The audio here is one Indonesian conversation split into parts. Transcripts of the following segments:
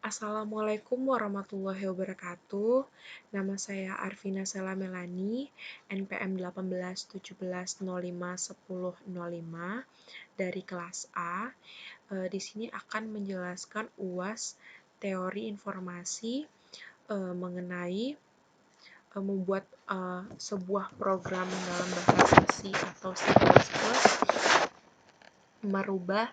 Assalamualaikum warahmatullahi wabarakatuh. Nama saya Arvina Sela Melani, NPM 18 17 05 10 05 dari kelas A. Di sini akan menjelaskan UAS teori informasi mengenai membuat sebuah program dalam bahasa C atau C++, merubah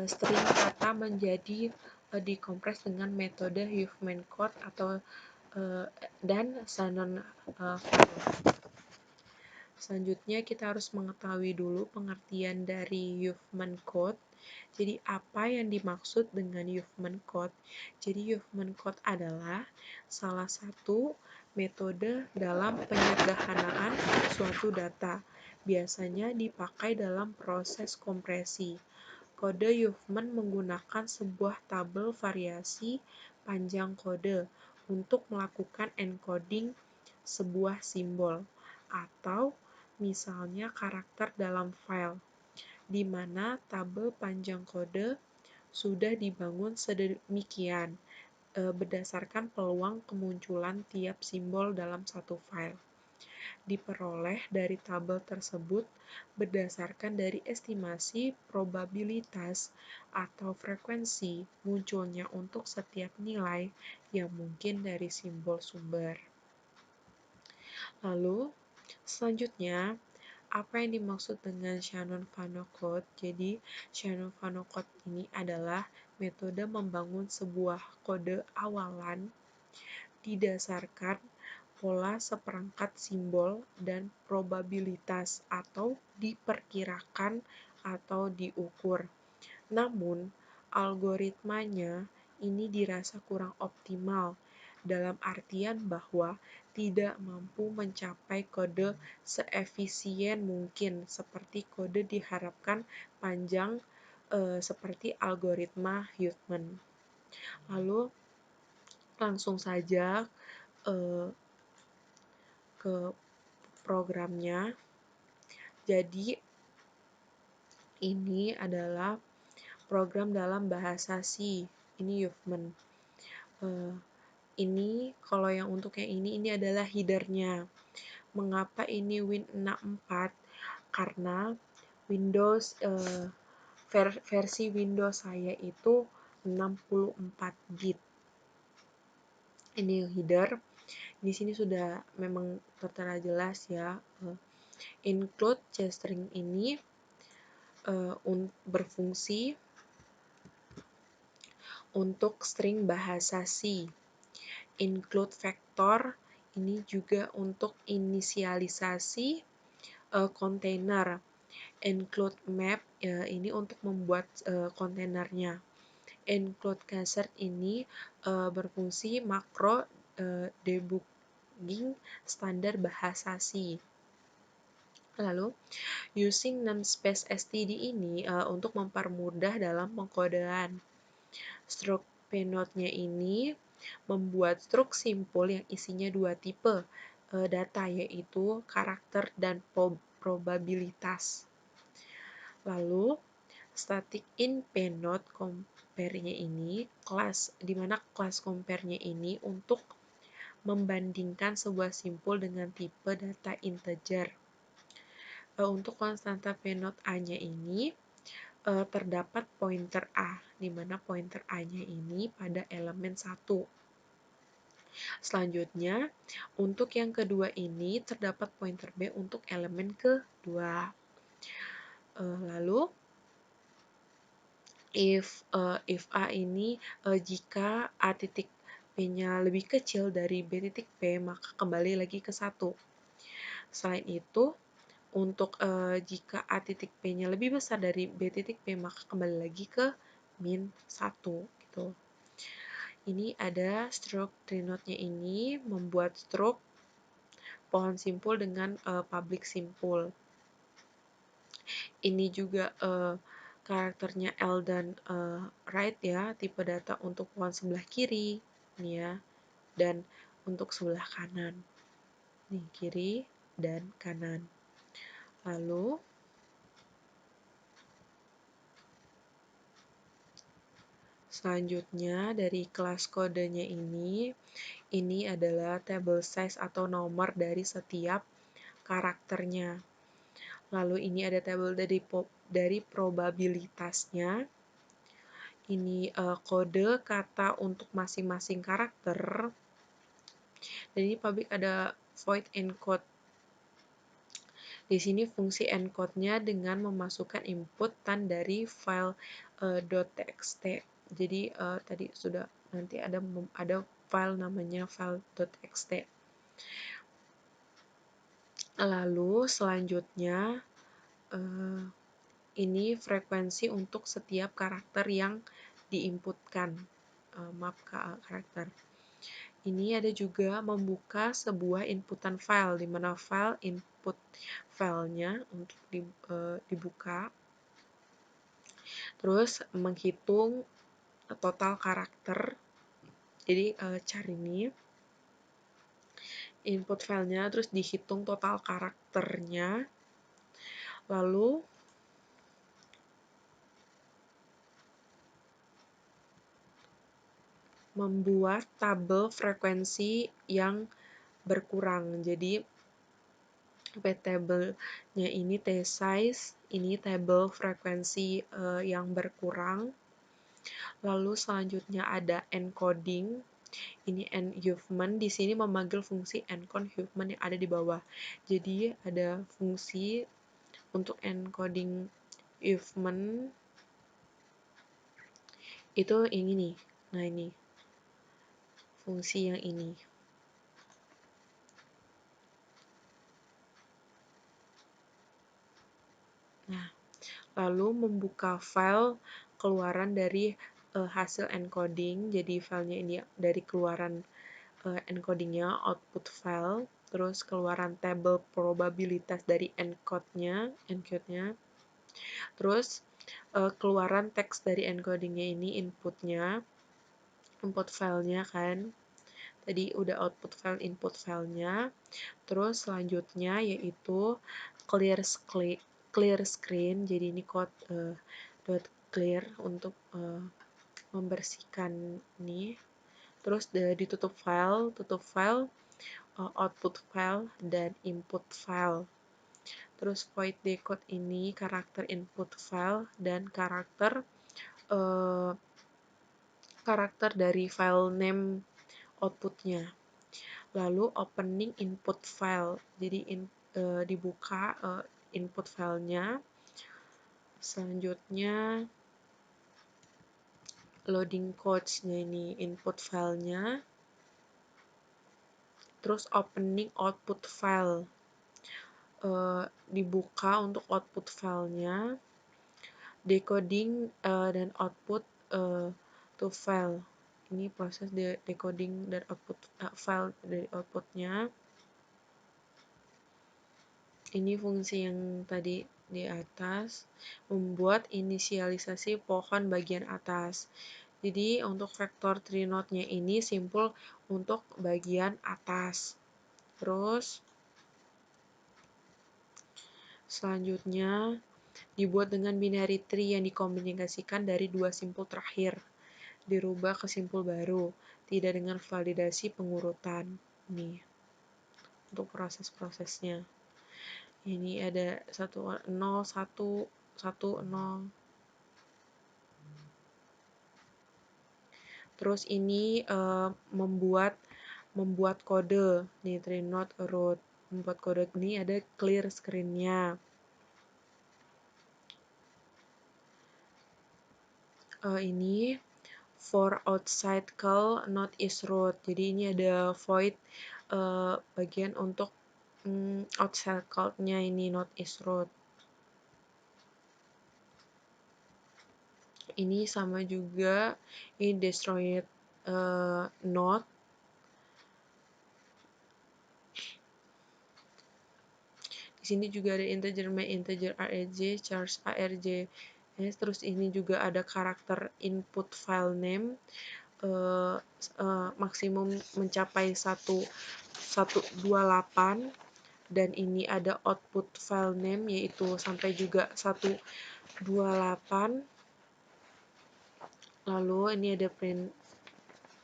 string kata menjadi dikompres dengan metode Huffman Code atau dan Shannon Fano. Selanjutnya kita harus mengetahui dulu pengertian dari Huffman Code. Jadi apa yang dimaksud dengan Huffman Code? Jadi Huffman Code adalah salah satu metode dalam penyederhanaan suatu data. Biasanya dipakai dalam proses kompresi. Kode Huffman menggunakan sebuah tabel variasi panjang kode untuk melakukan encoding sebuah simbol atau misalnya karakter dalam file, di mana tabel panjang kode sudah dibangun sedemikian berdasarkan peluang kemunculan tiap simbol dalam satu file. Diperoleh dari tabel tersebut berdasarkan dari estimasi probabilitas atau frekuensi munculnya untuk setiap nilai yang mungkin dari simbol sumber. Lalu, selanjutnya, apa yang dimaksud dengan Shannon-Fano Code? Jadi, Shannon-Fano Code ini adalah metode membangun sebuah kode awalan didasarkan pola seperangkat simbol dan probabilitas atau diperkirakan atau diukur. Namun, algoritmanya ini dirasa kurang optimal dalam artian bahwa tidak mampu mencapai kode seefisien mungkin seperti kode diharapkan panjang seperti algoritma Huffman. Lalu langsung saja ke programnya. Jadi ini adalah program dalam bahasa C. Ini Huffman. Ini kalau yang untuk yang ini adalah headernya. Mengapa ini Win64? Karena Windows versi Windows saya itu 64 bit. Ini header. Di sini sudah memang tertera jelas ya. Include string ini berfungsi untuk string bahasa C. Include vector ini juga untuk inisialisasi kontainer. Include map ini untuk membuat kontainernya. Include caser ini berfungsi makro debugging standar bahasa C. Lalu, using namespace std ini untuk mempermudah dalam pengkodean. Struct payload-nya ini membuat struk simpul yang isinya dua tipe data, yaitu karakter dan probabilitas. Lalu, static in payload compare-nya ini kelas, di mana kelas compare-nya ini untuk membandingkan sebuah simpul dengan tipe data integer. Untuk konstanta payload A-nya ini terdapat pointer A, di mana pointer A-nya ini pada elemen 1. Selanjutnya, untuk yang kedua ini terdapat pointer B untuk elemen kedua. Lalu, if A ini jika A titik P-nya lebih kecil dari B titik P, maka kembali lagi ke 1. Selain itu, untuk jika A titik P-nya lebih besar dari B titik P, maka kembali lagi ke min 1 gitu. Ini ada struct tree-node-nya ini membuat struct pohon simpul dengan public simpul. Ini juga karakternya L dan right ya, tipe data untuk pohon sebelah kiri nih ya, dan untuk sebelah kanan. Nih, kiri dan kanan. Lalu Selanjutnya dari kelas kodenya ini adalah table size atau nomor dari setiap karakternya. Lalu ini ada tabel dari probabilitasnya. Ini kode kata untuk masing-masing karakter. Dan ini public ada void encode. Di sini fungsi encode-nya dengan memasukkan inputan dari file .txt. Jadi tadi sudah nanti ada file namanya file.txt. Lalu selanjutnya ini frekuensi untuk setiap karakter yang diinputkan. Maaf karakter. Ini ada juga membuka sebuah inputan file, di mana file input filenya untuk dibuka. Terus menghitung total karakter. Jadi cari ini input filenya, terus dihitung total karakternya. Lalu membuat tabel frekuensi yang berkurang. Jadi tabelnya ini t-size, ini tabel frekuensi yang berkurang. Lalu selanjutnya ada encoding. Ini enhuevement, di sini memanggil fungsi enconhuevement yang ada di bawah. Jadi ada fungsi untuk encoding huevement itu ini nih. Nah, ini fungsi yang ini. Nah, lalu membuka file keluaran dari hasil encoding. Jadi filenya ini dari keluaran encodingnya, output file, terus keluaran tabel probabilitas dari encode-nya, terus keluaran teks dari encodingnya ini inputnya, input filenya kan, tadi udah output file, input filenya, terus selanjutnya yaitu clear screen, jadi ini code .clear untuk membersihkan ini. Terus ditutup file, output file, dan input file. Terus void decode ini karakter input file dan karakter dari file name outputnya. Lalu opening input file, jadi dibuka input filenya. Selanjutnya loading codes-nya ini input filenya. Terus opening output file, dibuka untuk output filenya. Decoding dan output to file, ini proses decoding dan output file dari outputnya. Ini fungsi yang tadi di atas, membuat inisialisasi pohon bagian atas. Jadi untuk vektor trinode-nya ini simpul untuk bagian atas. Terus selanjutnya dibuat dengan binary tree yang dikombinasikan dari dua simpul terakhir, dirubah ke simpul baru, tidak dengan validasi pengurutan. Nih, untuk proses-prosesnya. Ini ada 1, 0, 1, 1, 0. Terus ini membuat kode. Nih, trinode root. Membuat kode ini ada clear screen-nya. Ini for outside call not is root. Jadi ini ada void bagian untuk outside call-nya ini not is root. Ini sama juga, ini destroyed node. Di sini juga ada integer main, integer arg, charge arg. Terus ini juga ada karakter input file name, maksimum mencapai 128, dan ini ada output file name yaitu sampai juga 128. Lalu ini ada print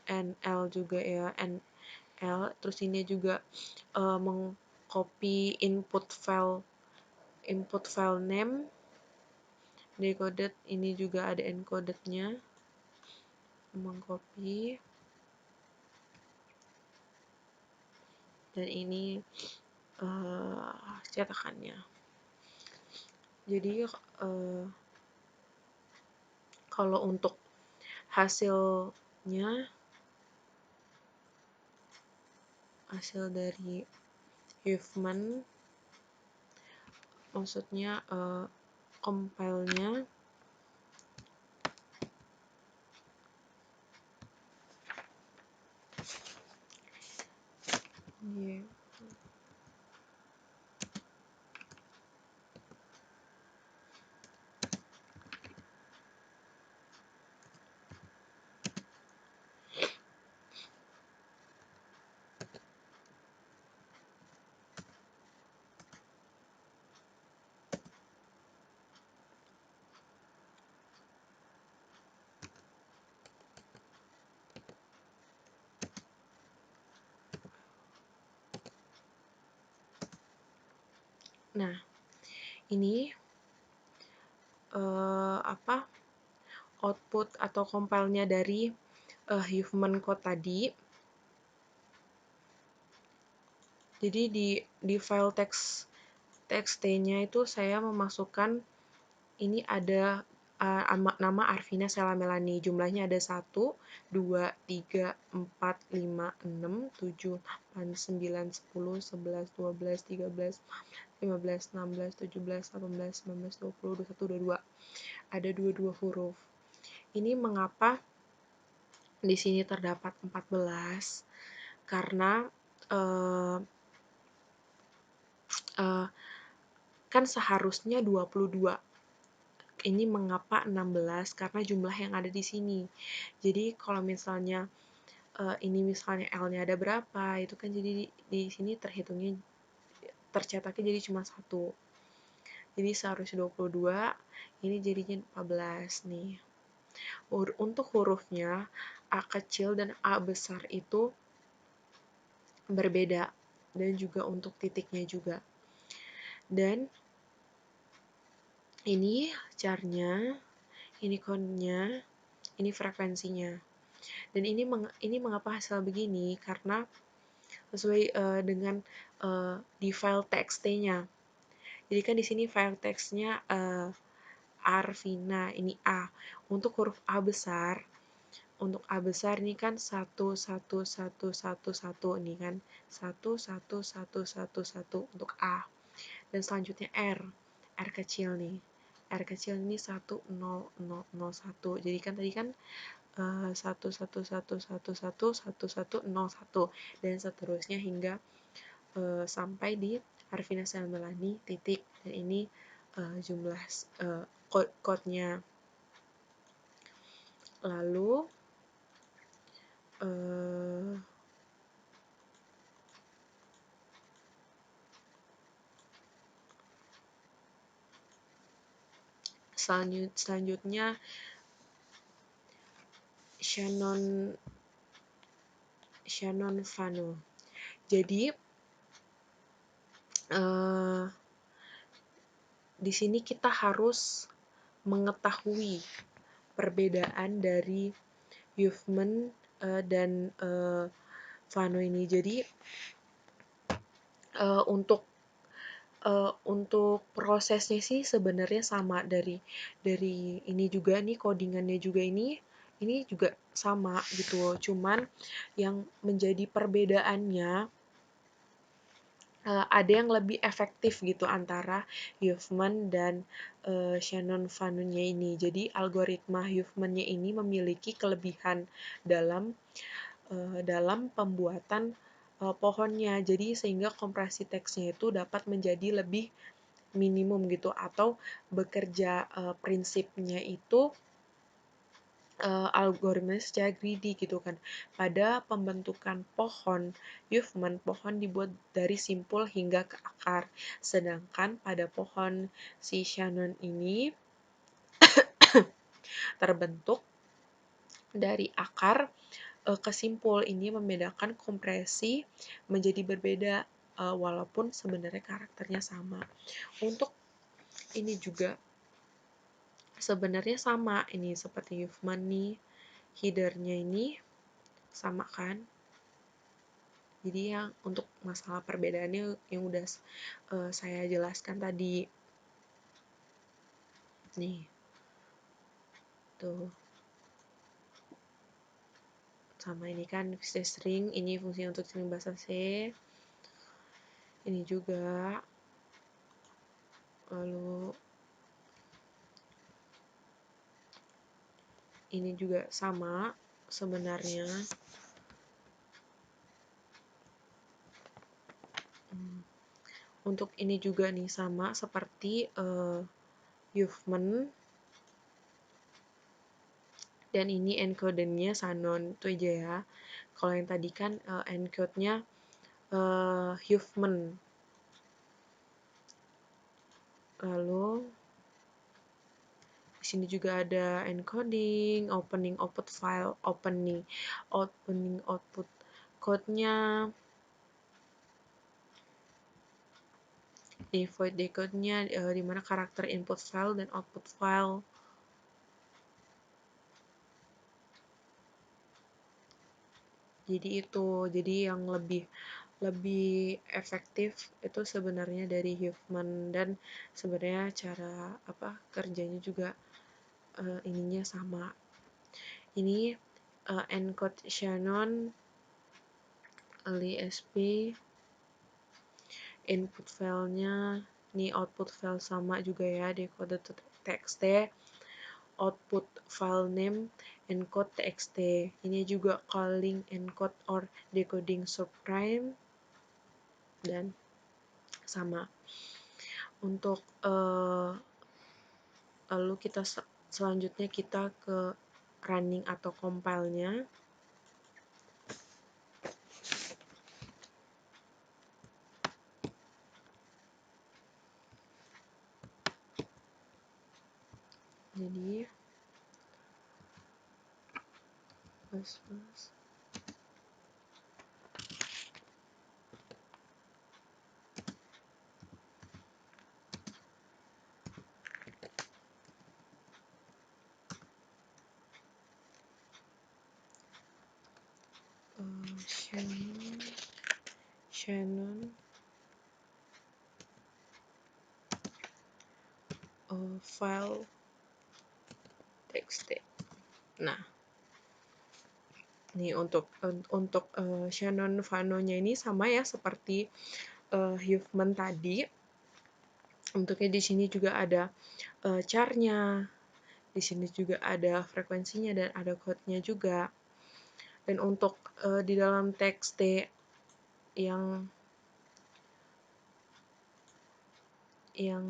NL juga ya, NL. Terus ini juga mengcopy input file name decoded. Ini juga ada encodednya, mengcopy. Dan ini cetakannya. Jadi kalau untuk hasilnya, hasil dari Huffman, maksudnya compile-nya, yeah. Nah, ini output atau compile-nya dari Huffman code tadi. Jadi di file txt-nya itu saya memasukkan, ini ada nama Arvina Sela Melani. Jumlahnya ada 1, 2, 3, 4, 5, 6, 7, 8, 9, 10, 11, 12, 13, 15, 16, 17, 18, 19, 20, 21, 22. Ada 22 huruf. Ini mengapa di sini terdapat 14? Karena kan seharusnya 22. Ini mengapa 16? Karena jumlah yang ada di sini. Jadi kalau misalnya ini misalnya L-nya ada berapa, itu kan jadi di sini tercetaknya jadi cuma 1. Jadi seharusnya 22, ini jadinya 14 nih. Untuk hurufnya, A kecil dan A besar itu berbeda, dan juga untuk titiknya juga. Dan ini char-nya, ini count-nya, ini frekuensinya. Dan ini mengapa hasil begini? Karena sesuai dengan di file txt-nya. Jadi kan di sini file text-nya Arvina, ini A. Untuk huruf A besar, ini kan 1, 1, 1, 1, 1, ini kan 1, 1, 1, 1, 1 untuk A. Dan selanjutnya R kecil nih. R kecil ini 1, 0, 0, 0, 1. Jadi kan tadi kan 1, 1, 1, 1, 1, 1, 1, 0, 1. Dan seterusnya hingga sampai di Arvina Selmelani titik. Dan ini jumlah code-nya. Lalu selanjutnya Shannon Fano. Jadi di sini kita harus mengetahui perbedaan dari Huffman dan Fano ini. Jadi untuk prosesnya sih sebenarnya sama dari ini juga nih, codingannya juga ini juga sama gitu. Cuman yang menjadi perbedaannya ada yang lebih efektif gitu antara Huffman dan Shannon Fano-nya ini. Jadi algoritma Huffman-nya ini memiliki kelebihan dalam pembuatan pohonnya. Jadi sehingga kompresi teksnya itu dapat menjadi lebih minimum gitu, atau bekerja prinsipnya itu algoritma secara greedy gitu kan. Pada pembentukan pohon Huffman, pohon dibuat dari simpul hingga ke akar. Sedangkan pada pohon si Shannon ini terbentuk dari akar ke simpul. Ini membedakan kompresi menjadi berbeda walaupun sebenarnya karakternya sama. Untuk ini juga sebenarnya sama, ini seperti Huffman nih, headernya ini sama kan. Jadi yang untuk masalah perbedaannya yang udah saya jelaskan tadi nih, tuh sama ini kan string, ini fungsi untuk string bahasa C, ini juga, lalu ini juga sama sebenarnya. Untuk ini juga nih sama seperti Huffman, dan ini encodernya Shannon, itu aja ya. Kalau yang tadi kan encode-nya Huffman. Lalu di sini juga ada encoding, opening output file, opening output code-nya, di void decode-nya, di mana karakter input file dan output file. Jadi itu, jadi yang lebih efektif itu sebenarnya dari Huffman, dan sebenarnya cara kerjanya juga ininya sama. Ini encode Shannon LSP, input filenya, ini output file sama juga ya, decode.txt, output file name encode txt. Ini juga calling encode or decoding subprime, dan sama. Untuk lalu kita selanjutnya kita ke running atau compile-nya. Jadi Shannon file txt. Nah, ini untuk Shannon Fano-nya ini sama ya seperti Huffman tadi. Bentuknya di sini juga ada char-nya, di sini juga ada frekuensinya dan ada code-nya juga. Dan untuk di dalam txt yang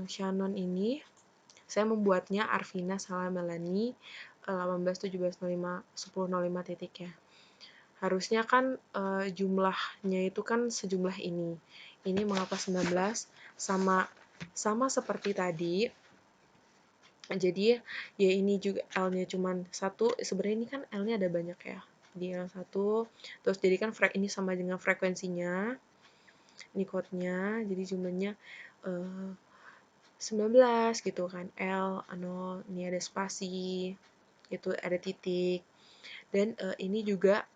Shannon ini, saya membuatnya Arvina Salah Melani 18.17.05 titik ya. Harusnya kan jumlahnya itu kan sejumlah ini. Ini mengapa 19 sama seperti tadi. Jadi ya ini juga L-nya cuman 1. Sebenarnya ini kan L-nya ada banyak ya. Di L 1. Terus jadi kan ini sama dengan frekuensinya. Ini code-nya. Jadi jumlahnya 19 gitu kan. L 0, ini ada spasi. Itu ada titik. Dan ini juga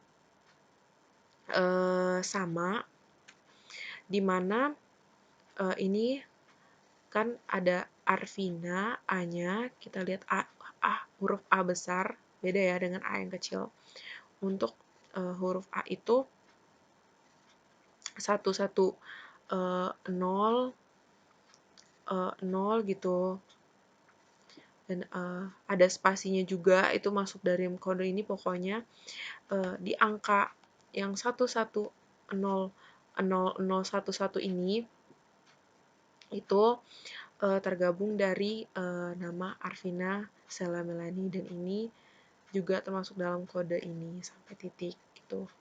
sama, dimana ini kan ada Arvina, A-nya, kita lihat huruf A besar, beda ya dengan A yang kecil. Untuk huruf A itu 110 0 gitu, dan ada spasinya juga, itu masuk dari kode ini. Pokoknya di angka yang 110 0 11 ini itu tergabung dari nama Arvina Sela Melani, dan ini juga termasuk dalam kode ini sampai titik gitu.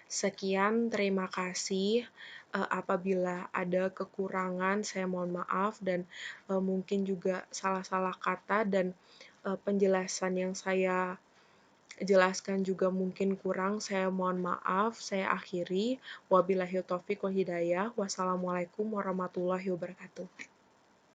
Sekian, terima kasih. apabila ada kekurangan saya mohon maaf dan, mungkin juga salah-salah kata dan, penjelasan yang saya jelaskan juga mungkin kurang, saya mohon maaf, saya akhiri. Wabillahi taufik wal hidayah. Wassalamualaikum warahmatullahi wabarakatuh.